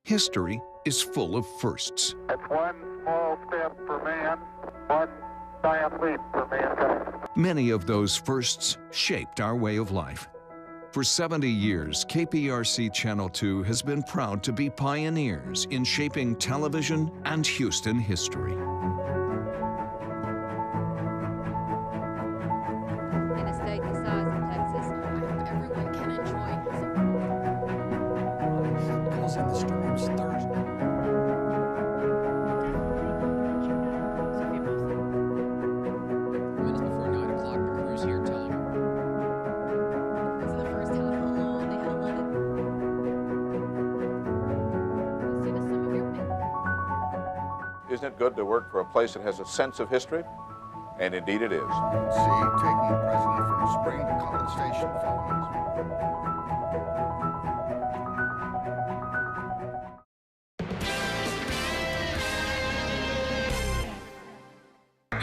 History is full of firsts. It's one small step for man, one giant leap for mankind. Many of those firsts shaped our way of life. For 70 years, KPRC Channel 2 has been proud to be pioneers in shaping television and Houston history. In a state the size of Texas, I hope everyone can enjoy. Causing the storms Thursday. Minutes before 9 o'clock, the crews here telling her. For the first time in a long, they had 11. Let's see the sum of your pay. Isn't it good to work for a place that has a sense of history? And indeed it is. See, taking the president from Spring to Confrontation following.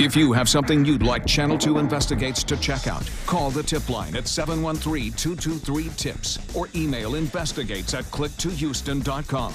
If you have something you'd like Channel 2 Investigates to check out, call the tip line at 713-223-TIPS or email investigates@click2houston.com.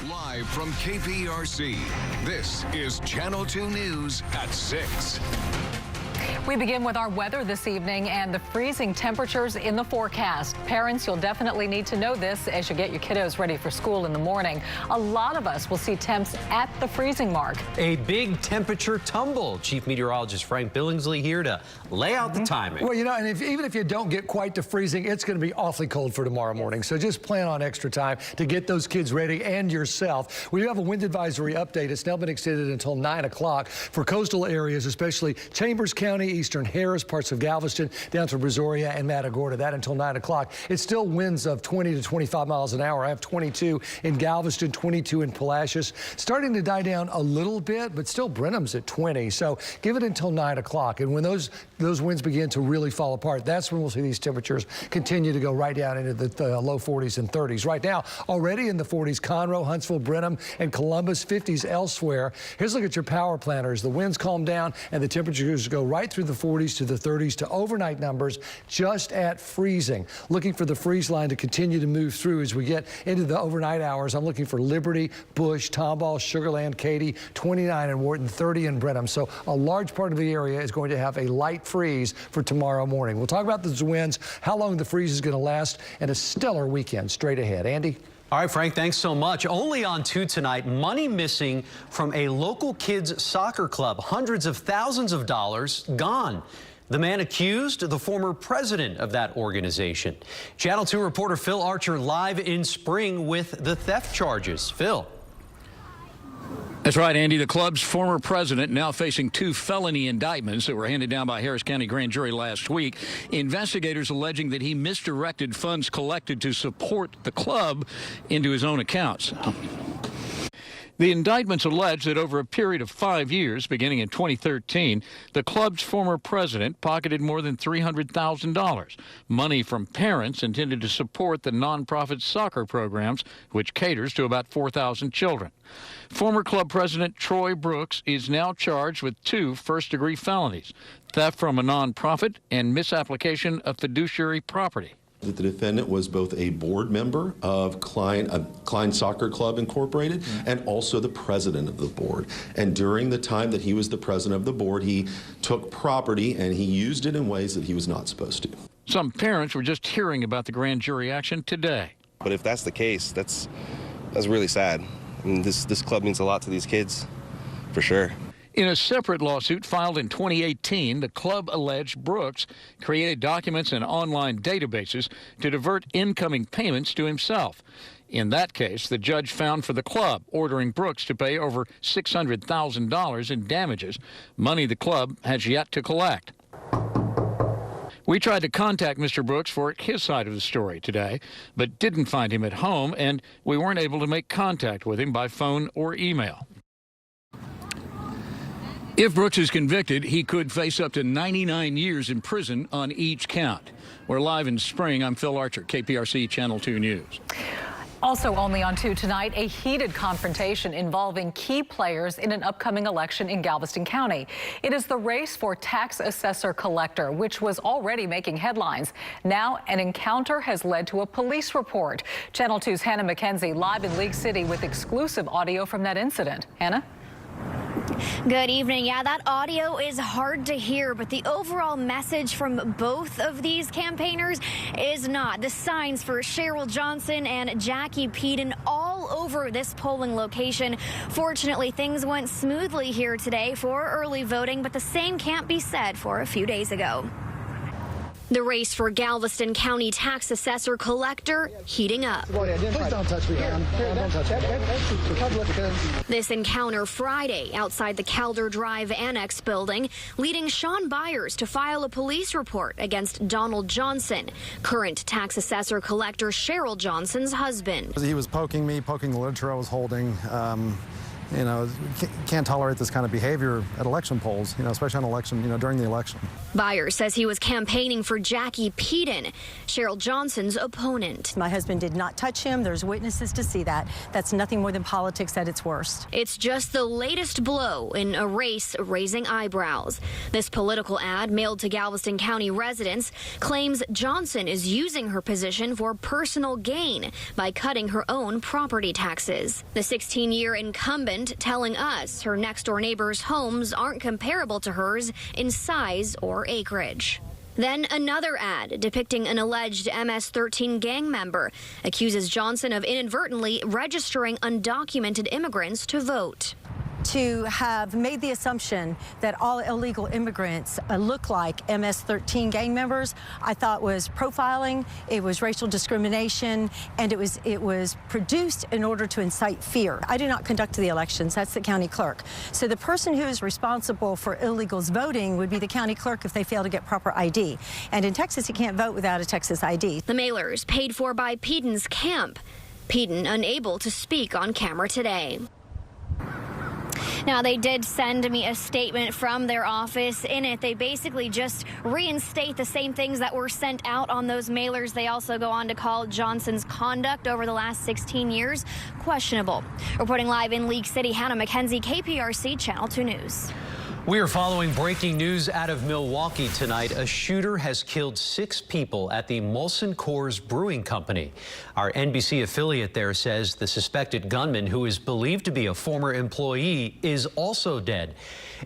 Live from KPRC, this is Channel 2 News at 6. We begin with our weather this evening and the freezing temperatures in the forecast. Parents, you'll definitely need to know this as you get your kiddos ready for school in the morning. A lot of us will see temps at the freezing mark. A big temperature tumble. Chief Meteorologist Frank Billingsley here to lay out the timing. Well, you know, and even if you don't get quite to freezing, it's going to be awfully cold for tomorrow morning. So just plan on extra time to get those kids ready and yourself. We do have a wind advisory update. It's now been extended until 9 o'clock for coastal areas, especially Chambers County, Eastern Harris, parts of Galveston, down to Brazoria and Matagorda. That until 9 o'clock. It's still winds of 20 to 25 miles an hour. I have 22 in Galveston, 22 in Palacios. Starting to die down a little bit, but still Brenham's at 20. So give it until 9 o'clock. And when those winds begin to really fall apart, that's when we'll see these temperatures continue to go right down into the low 40s and 30s. Right now, already in the 40s, Conroe, Huntsville, Brenham, and Columbus, 50s elsewhere. Here's a look at your power planners. The winds calm down and the temperatures go right through the 40s to the 30s to overnight numbers just at freezing. Looking for the freeze line to continue to move through as we get into the overnight hours. I'm looking for Liberty, Bush, Tomball, Sugarland, Katy, 29 in Wharton, 30 in Brenham. So a large part of the area is going to have a light freeze for tomorrow morning. We'll talk about those winds, how long the freeze is going to last, and a stellar weekend straight ahead. Andy? All right, Frank, thanks so much. Only on 2 tonight, money missing from a local kids soccer club. Hundreds of thousands of dollars gone. The man accused, the former president of that organization. Channel 2 reporter Phil Archer live in Spring with the theft charges. Phil. That's right, Andy. The club's former president now facing 2 felony indictments that were handed down by Harris County grand jury last week. Investigators alleging that he misdirected funds collected to support the club into his own accounts. The indictments allege that over a period of 5 years, beginning in 2013, the club's former president pocketed more than $300,000, money from parents intended to support the nonprofit soccer programs, which caters to about 4,000 children. Former club president Troy Brooks is now charged with 2 first-degree felonies, theft from a nonprofit and misapplication of fiduciary property. That the defendant was both a board member of Klein Soccer Club Incorporated and also the president of the board. And during the time that he was the president of the board, he took property and he used it in ways that he was not supposed to. Some parents were just hearing about the grand jury action today. But if that's the case, that's really sad. I mean, this club means a lot to these kids, for sure. In a separate lawsuit filed in 2018, the club alleged Brooks created documents and online databases to divert incoming payments to himself. In that case, the judge found for the club, ordering Brooks to pay over $600,000 in damages, money the club has yet to collect. We tried to contact Mr. Brooks for his side of the story today, but didn't find him at home, and we weren't able to make contact with him by phone or email. If Brooks is convicted, he could face up to 99 years in prison on each count. We're live in Spring. I'm Phil Archer, KPRC Channel 2 News. Also only on 2 tonight, a heated confrontation involving key players in an upcoming election in Galveston County. It is the race for tax assessor collector, which was already making headlines. Now an encounter has led to a police report. Channel 2's Hannah McKenzie live in League City with exclusive audio from that incident. Hannah? Good evening. Yeah, that audio is hard to hear, but the overall message from both of these campaigners is not. The signs for Cheryl Johnson and Jackie Peden all over this polling location. Fortunately, things went smoothly here today for early voting, but the same can't be said for a few days ago. The race for Galveston County tax assessor collector heating up. Please don't touch me, man. Don't touch me. This encounter Friday outside the Calder Drive Annex building, leading Sean Byers to file a police report against Donald Johnson, current tax assessor collector Cheryl Johnson's husband. He was poking me, poking the literature I was holding. You know, can't tolerate this kind of behavior at election polls, you know, especially on election, you know, during the election. Byers says he was campaigning for Jackie Peden, Cheryl Johnson's opponent. My husband did not touch him. There's witnesses to see that. That's nothing more than politics at its worst. It's just the latest blow in a race raising eyebrows. This political ad mailed to Galveston County residents claims Johnson is using her position for personal gain by cutting her own property taxes. The 16-year incumbent telling us her next-door neighbors' homes aren't comparable to hers in size or acreage. Then another ad depicting an alleged MS-13 gang member accuses Johnson of inadvertently registering undocumented immigrants to vote. To have made the assumption that all illegal immigrants look like MS-13 gang members, I thought was profiling, it was racial discrimination, and it was produced in order to incite fear. I do not conduct the elections, that's the county clerk. So the person who is responsible for illegals voting would be the county clerk if they fail to get proper ID. And in Texas, you can't vote without a Texas ID. The mailers paid for by Peden's camp. Peden unable to speak on camera today. Now, they did send me a statement from their office. In it, they basically just reinstate the same things that were sent out on those mailers. They also go on to call Johnson's conduct over the last 16 years questionable. Reporting live in League City, Hannah McKenzie, KPRC Channel 2 News. We are following breaking news out of Milwaukee tonight. A shooter has killed 6 people at the Molson Coors Brewing Company. Our NBC affiliate there says the suspected gunman, who is believed to be a former employee, is also dead.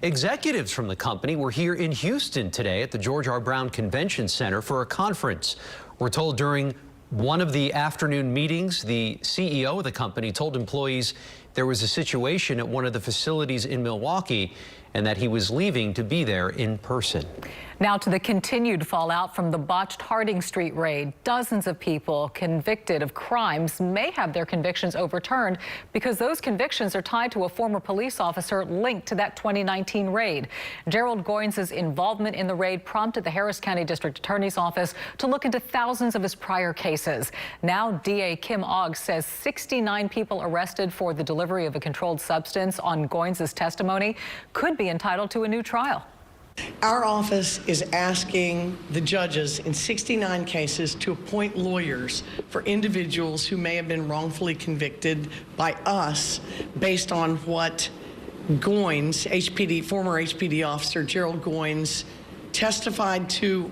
Executives from the company were here in Houston today at the George R. Brown Convention Center for a conference. We're told during one of the afternoon meetings, the CEO of the company told employees there was a situation at one of the facilities in Milwaukee and that he was leaving to be there in person. Now to the continued fallout from the botched Harding Street raid. Dozens of people convicted of crimes may have their convictions overturned because those convictions are tied to a former police officer linked to that 2019 raid. Gerald Goins' involvement in the raid prompted the Harris County District Attorney's Office to look into thousands of his prior cases. Now DA Kim Ogg says 69 people arrested for the delivery of a controlled substance on Goins' testimony could be entitled to a new trial. Our office is asking the judges in 69 cases to appoint lawyers for individuals who may have been wrongfully convicted by us based on what Goins, former HPD officer Gerald Goins, testified to.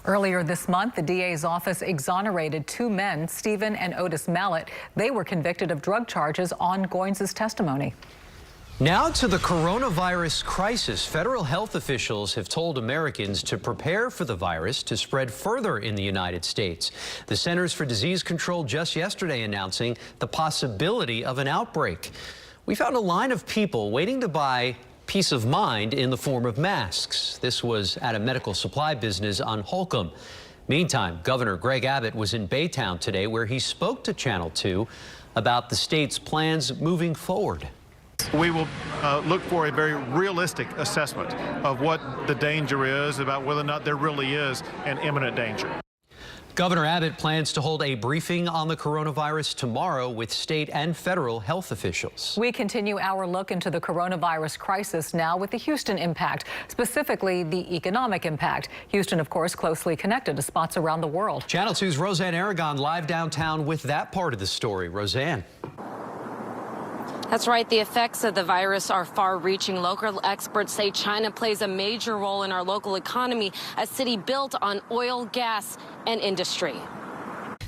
Earlier this month, the DA's office exonerated 2 men, Stephen and Otis Mallett. They were convicted of drug charges on Goins' testimony. Now to the coronavirus crisis. Federal health officials have told Americans to prepare for the virus to spread further in the United States. The Centers for Disease Control just yesterday announcing the possibility of an outbreak. We found a line of people waiting to buy peace of mind in the form of masks. This was at a medical supply business on Holcomb. Meantime, Governor Greg Abbott was in Baytown today, where he spoke to Channel 2 about the state's plans moving forward. We will look for a very realistic assessment of what the danger is, about whether or not there really is an imminent danger. Governor Abbott plans to hold a briefing on the coronavirus tomorrow with state and federal health officials. We continue our look into the coronavirus crisis now with the Houston impact, specifically the economic impact. Houston, of course, closely connected to spots around the world. Channel 2's Roseanne Aragon live downtown with that part of the story. Roseanne. That's right. The effects of the virus are far-reaching. Local experts say China plays a major role in our local economy, a city built on oil, gas, and industry.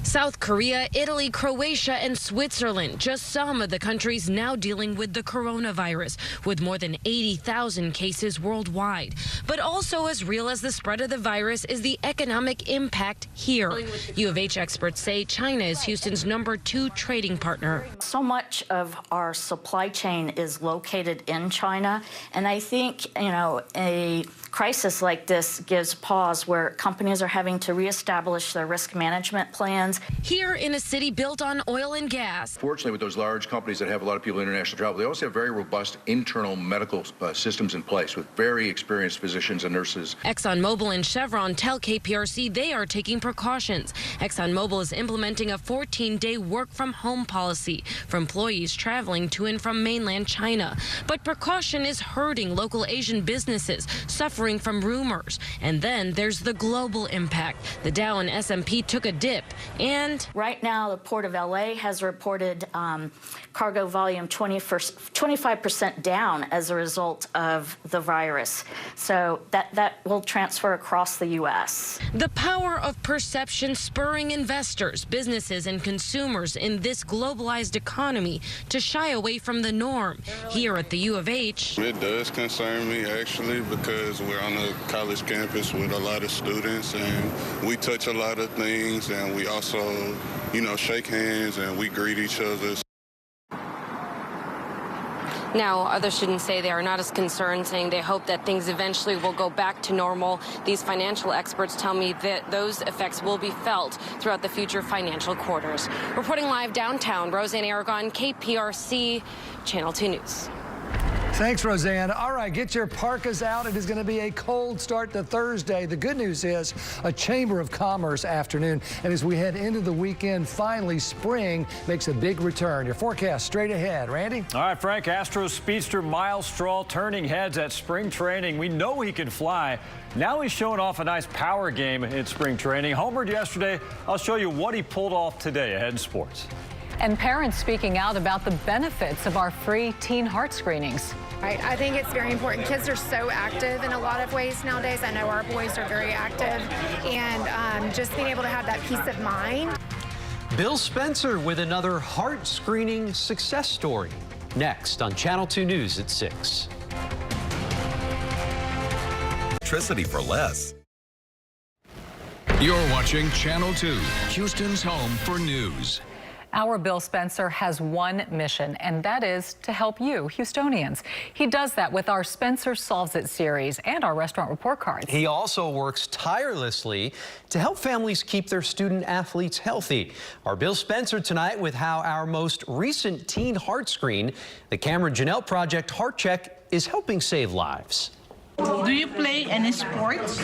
South Korea, Italy, Croatia, and Switzerland, just some of the countries now dealing with the coronavirus, with more than 80,000 cases worldwide. But also as real as the spread of the virus is the economic impact here. U of H experts say China is Houston's #2 trading partner. So much of our supply chain is located in China, and I think, a crisis like this gives pause where companies are having to reestablish their risk management plans. Here in a city built on oil and gas. Fortunately, with those large companies that have a lot of people in international travel, they also have very robust internal medical systems in place with very experienced physicians and nurses. ExxonMobil and Chevron tell KPRC they are taking precautions. ExxonMobil is implementing a 14-day work-from-home policy for employees traveling to and from mainland China. But precaution is hurting local Asian businesses, suffering from rumors. And then there's the global impact. The Dow and S&P took a dip. And right now, the Port of LA has reported cargo volume 25% down as a result of the virus. So that will transfer across the U.S. The power of perception spurring investors, businesses, and consumers in this globalized economy to shy away from the norm. Here at the U of H. It does concern me, actually, because we're on a college campus with a lot of students, and we touch a lot of things, and we also, shake hands and we greet each other. Now, other students say they are not as concerned, saying they hope that things eventually will go back to normal. These financial experts tell me that those effects will be felt throughout the future financial quarters. Reporting live downtown, Roseanne Aragon, KPRC, Channel 2 News. Thanks, Roseanne. All right, get your parkas out. It is going to be a cold start to Thursday. The good news is a Chamber of Commerce afternoon. And as we head into the weekend, finally, spring makes a big return. Your forecast straight ahead. Randy? All right, Frank. Astros speedster Miles Straw turning heads at spring training. We know he can fly. Now he's showing off a nice power game in spring training. Homered yesterday. I'll show you what he pulled off today ahead in sports. And parents speaking out about the benefits of our free teen heart screenings. Right. I think it's very important. Kids are so active in a lot of ways nowadays. I know our boys are very active, and just being able to have that peace of mind. Bill Spencer with another heart screening success story. Next on Channel 2 News at 6. Electricity for less. You're watching Channel 2, Houston's home for news. Our Bill Spencer has one mission, and that is to help you, Houstonians. He does that with our Spencer Solves It series and our restaurant report cards. He also works tirelessly to help families keep their student athletes healthy. Our Bill Spencer tonight with how our most recent teen heart screen, the Cameron Janelle Project Heart Check, is helping save lives. Do you play any sports?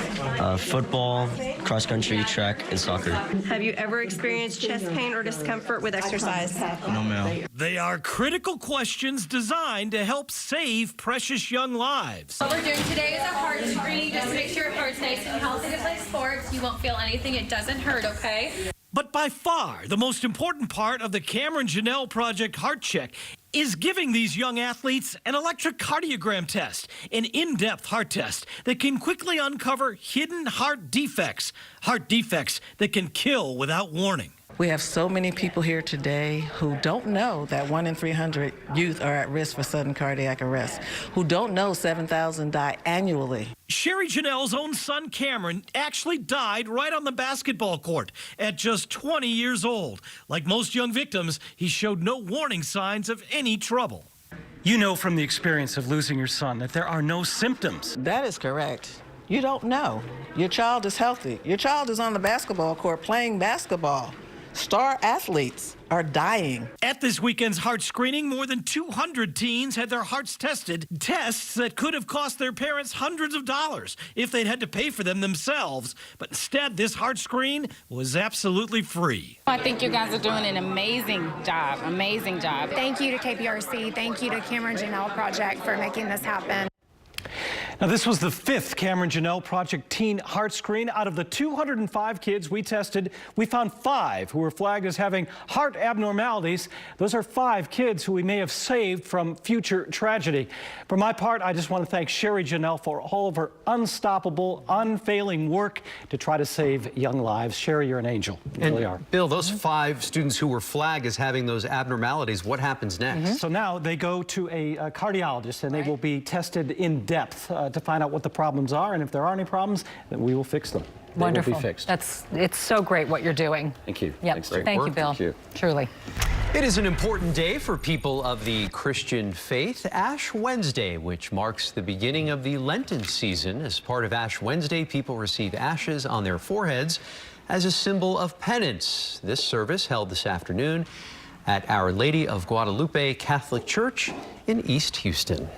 Football, cross country, track, and soccer. Have you ever experienced chest pain or discomfort with exercise? No, ma'am. They are critical questions designed to help save precious young lives. What we're doing today is a heart screening just to make sure your heart's nice and healthy to play sports. You won't feel anything. It doesn't hurt, okay? But by far, the most important part of the Cameron Janelle Project Heart Check is giving these young athletes an electrocardiogram test, an in-depth heart test that can quickly uncover hidden heart defects that can kill without warning. We have so many people here today who don't know that 1 in 300 youth are at risk for sudden cardiac arrest, who don't know 7,000 die annually. Sherry Janelle's own son, Cameron, actually died right on the basketball court at just 20 years old. Like most young victims, he showed no warning signs of any trouble. You know from the experience of losing your son that there are no symptoms. That is correct. You don't know. Your child is healthy. Your child is on the basketball court playing basketball. Star athletes are dying. At this weekend's heart screening, more than 200 teens had their hearts tested, tests that could have cost their parents hundreds of dollars if they'd had to pay for them themselves. But instead, this heart screen was absolutely free. I think you guys are doing an amazing job, amazing job. Thank you to KPRC. Thank you to Cameron Janelle Project for making this happen. Now, this was the 5th Cameron Janelle Project Teen Heart Screen. Out of the 205 kids we tested, we found 5 who were flagged as having heart abnormalities. Those are 5 kids who we may have saved from future tragedy. For my part, I just want to thank Sherry Janelle for all of her unstoppable, unfailing work to try to save young lives. Sherry, you're an angel. You really are. Bill, those 5 students who were flagged as having those abnormalities, what happens next? So now they go to a cardiologist, and they will be tested in depth to find out what the problems are, and if there are any problems, then we will fix them. Wonderful. They will be fixed. It's so great what you're doing. Thank you. Yep. Thank you, Bill. Thank you. Truly. It is an important day for people of the Christian faith, Ash Wednesday, which marks the beginning of the Lenten season. As part of Ash Wednesday, people receive ashes on their foreheads as a symbol of penance. This service held this afternoon at Our Lady of Guadalupe Catholic Church in East Houston.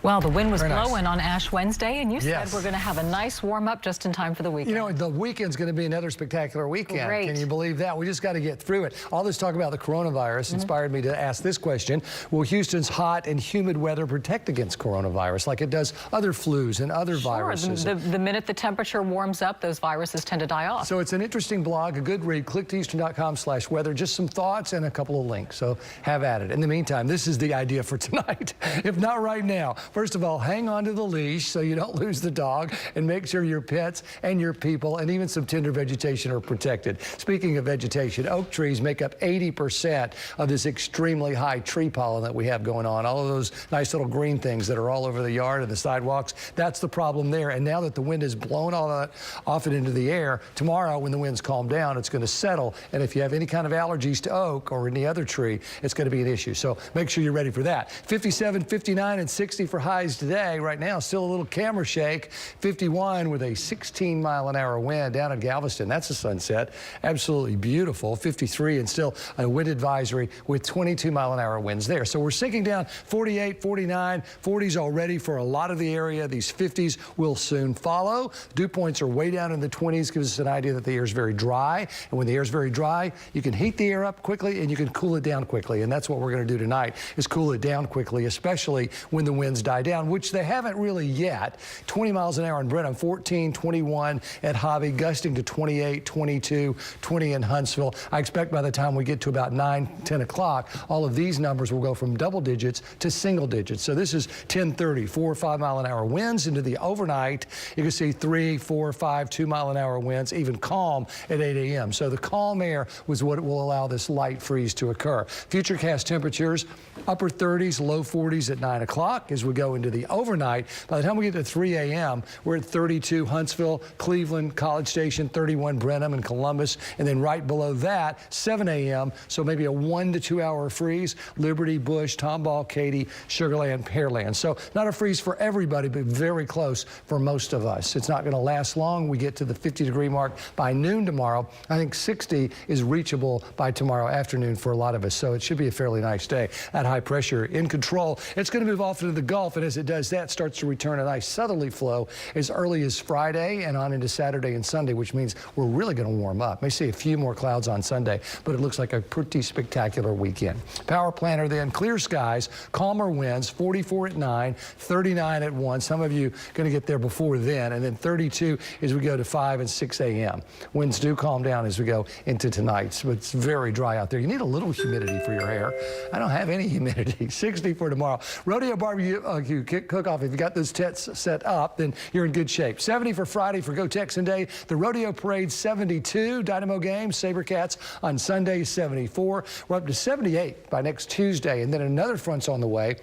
Well, the wind was Very nice. blowing on Ash Wednesday, and you Yes. said we're going to have a nice warm-up just in time for the weekend. You know, the weekend's going to be another spectacular weekend. Great. Can you believe that? We just got to get through it. All this talk about the coronavirus inspired me to ask this question. Will Houston's hot and humid weather protect against coronavirus like it does other flus and other viruses? The minute the temperature warms up, those viruses tend to die off. So it's an interesting blog, a good read. Click to Houston.com/weather. Just some thoughts and a couple of links. So have at it. In the meantime, this is the idea for tonight. If not right now, first of all, hang on to the leash so you don't lose the dog, and make sure your pets and your people and even some tender vegetation are protected. Speaking of vegetation, oak trees make up 80% of this extremely high tree pollen that we have going on. All of those nice little green things that are all over the yard and the sidewalks, that's the problem there. And now that the wind has blown all that off and into the air, tomorrow when the winds calm down, it's going to settle. And if you have any kind of allergies to oak or any other tree, it's going to be an issue. So make sure you're ready for that. 57, 59, and 60 for highs today. Right now, still a little camera shake. 51 with a 16-mile-an-hour wind down in Galveston. That's a sunset. Absolutely beautiful. 53 and still a wind advisory with 22-mile-an-hour winds there. So we're sinking down 48, 49, 40s already for a lot of the area. These 50s will soon follow. Dew points are way down in the 20s. Gives us an idea that the air is very dry. And when the air is very dry, you can heat the air up quickly and you can cool it down quickly. And that's what we're going to do tonight, is cool it down quickly, especially when the winds die down, which they haven't really yet. 20 miles an hour in Brenham, 14, 21 at Hobby, gusting to 28, 22, 20 in Huntsville. I expect by the time we get to about 9, 10 o'clock, all of these numbers will go from double digits to single digits. So this is 10:30, 4 or 5 mile an hour winds into the overnight. You can see 3, 4, 5, 2 mile an hour winds, even calm at 8 a.m. So the calm air was what will allow this light freeze to occur. Futurecast temperatures, upper 30s, low 40s at 9 o'clock as we go into the overnight. By the time we get to 3 a.m., we're at 32 Huntsville, Cleveland, College Station, 31 Brenham and Columbus, and then right below that, 7 a.m., so maybe a 1 to 2 hour freeze, Liberty, Bush, Tomball, Katy, Sugarland, Pearland. So not a freeze for everybody, but very close for most of us. It's not going to last long. We get to the 50-degree mark by noon tomorrow. I think 60 is reachable by tomorrow afternoon for a lot of us, so it should be a fairly nice day. At high pressure in control, it's going to move off into the Gulf, and as it does that, starts to return a nice southerly flow as early as Friday and on into Saturday and Sunday, which means we're really going to warm up. May see a few more clouds on Sunday, but it looks like a pretty spectacular weekend. Power planner then, clear skies, calmer winds, 44 at 9, 39 at 1. Some of you going to get there before then, and then 32 as we go to 5 and 6 a.m. Winds do calm down as we go into tonight, so it's very dry out there. You need a little humidity for your hair. I don't have any humidity. 60 for tomorrow. Rodeo barbecue cook-off. If you got those tents set up, then you're in good shape. 70 for Friday for Go Texan Day. The rodeo parade 72. Dynamo game, Sabercats on Sunday 74. We're up to 78 by next Tuesday, and then another front's on the way.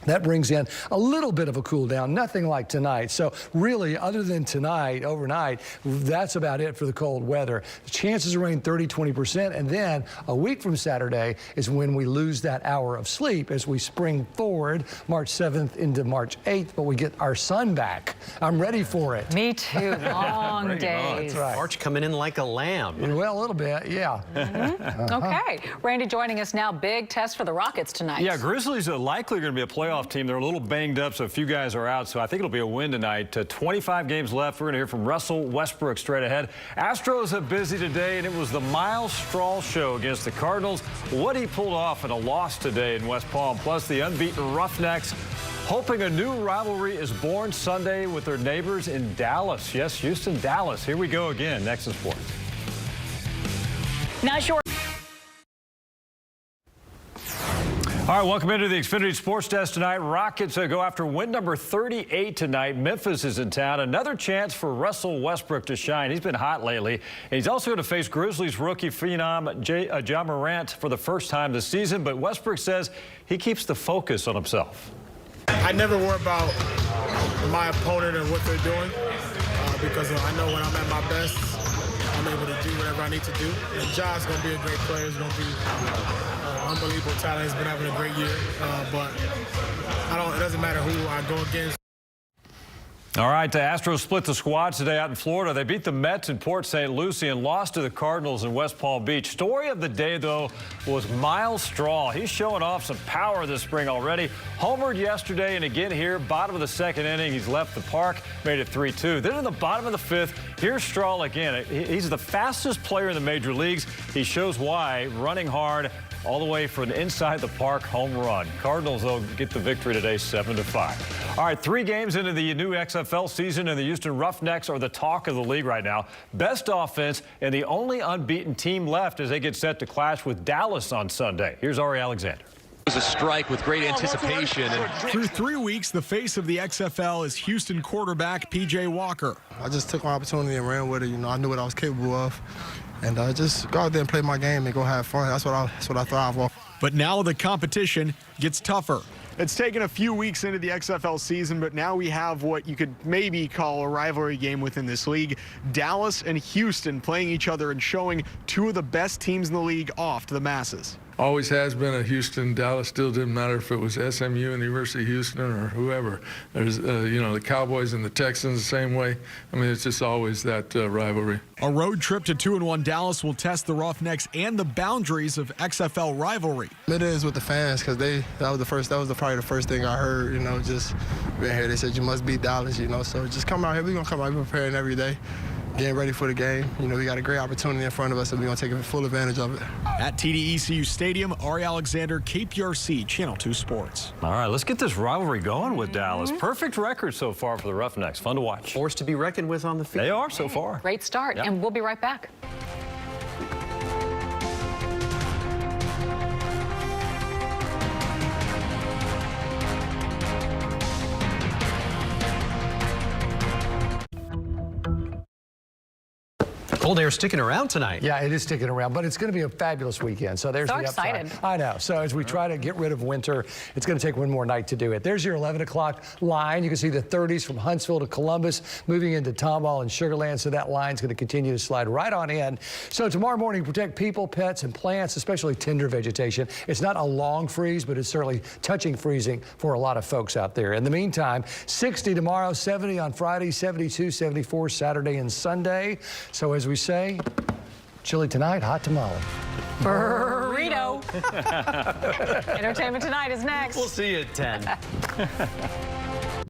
That brings in a little bit of a cool down, nothing like tonight. So really, other than tonight, overnight, that's about it for the cold weather. The chances of rain 30–20%, and then a week from Saturday is when we lose that hour of sleep as we spring forward March 7th into March 8th, but we get our sun back. I'm ready for it. Me too. Long days. That's right. March coming in like a lamb. Well, a little bit, yeah. Okay. Randy joining us now. Big test for the Rockets tonight. Yeah, Grizzlies are likely going to be a playoff team. They're a little banged up, so a few guys are out, so I think it'll be a win tonight. 25 games left. We're going to hear from Russell Westbrook straight ahead. Astros are busy today, and it was the Miles Straw show against the Cardinals. What he pulled off in a loss today in West Palm, plus the unbeaten Roughnecks hoping a new rivalry is born Sunday with their neighbors in Dallas. Yes, Houston, Dallas. Here we go again. Next in sports. Not sure. All right, welcome into the Xfinity Sports Desk tonight. Rockets go after win number 38 tonight. Memphis is in town. Another chance for Russell Westbrook to shine. He's been hot lately. And he's also going to face Grizzlies rookie phenom Ja Morant for the first time this season. But Westbrook says he keeps the focus on himself. I never worry about my opponent and what they're doing because I know when I'm at my best, I'm able to do whatever I need to do. And Ja's going to be a great player. He's going to be unbelievable talent. He's been having a great year, but it doesn't matter who I go against. All right, the Astros split the squad today out in Florida. They beat the Mets in Port St. Lucie and lost to the Cardinals in West Palm Beach. Story of the day, though, was Miles Straw. He's showing off some power this spring already. Homered yesterday, and again here, bottom of the second inning. He's left the park, made it 3-2. Then in the bottom of the fifth, here's Straw again. He's the fastest player in the major leagues. He shows why, running hard all the way from inside the park, home run. Cardinals, though, get the victory today, 7-5. All right, 3 games into the new XFL season, and the Houston Roughnecks are the talk of the league right now. Best offense and the only unbeaten team left as they get set to clash with Dallas on Sunday. Here's Ari Alexander. It was a strike with great anticipation. Through 3 weeks, the face of the XFL is Houston quarterback P.J. Walker. I just took my opportunity and ran with it. I knew what I was capable of. And just go out there and play my game and go have fun. That's what I thrive off. But now the competition gets tougher. It's taken a few weeks into the XFL season, but now we have what you could maybe call a rivalry game within this league. Dallas and Houston playing each other and showing 2 of the best teams in the league off to the masses. Always has been a Houston, Dallas. Still didn't matter if it was SMU and the University of Houston or whoever. There's, the Cowboys and the Texans the same way. I mean, it's just always that rivalry. A road trip to 2-1 Dallas will test the Roughnecks and the boundaries of XFL rivalry. It is with the fans because that was probably the first thing I heard. Just being here, they said you must beat Dallas. So just come out here. We're gonna come out here preparing every day. Getting ready for the game. We got a great opportunity in front of us, and we're going to take full advantage of it. At TDECU Stadium, Ari Alexander, KPRC, Channel 2 Sports. All right, let's get this rivalry going with Dallas. Perfect record so far for the Roughnecks. Fun to watch. Force to be reckoned with on the field. They are so far. Great start, and we'll be right back. Cold air sticking around tonight. Yeah, it is sticking around, but it's going to be a fabulous weekend. So there's the upside. Excited. I know. So as we try to get rid of winter, it's going to take one more night to do it. There's your 11 o'clock line. You can see the 30s from Huntsville to Columbus, moving into Tomball and Sugar Land. So that line's going to continue to slide right on in. So tomorrow morning, protect people, pets, and plants, especially tender vegetation. It's not a long freeze, but it's certainly touching freezing for a lot of folks out there. In the meantime, 60 tomorrow, 70 on Friday, 72, 74 Saturday and Sunday. So as we say, chilly tonight, hot tomorrow. Burrito. Entertainment Tonight is next. We'll see you at 10.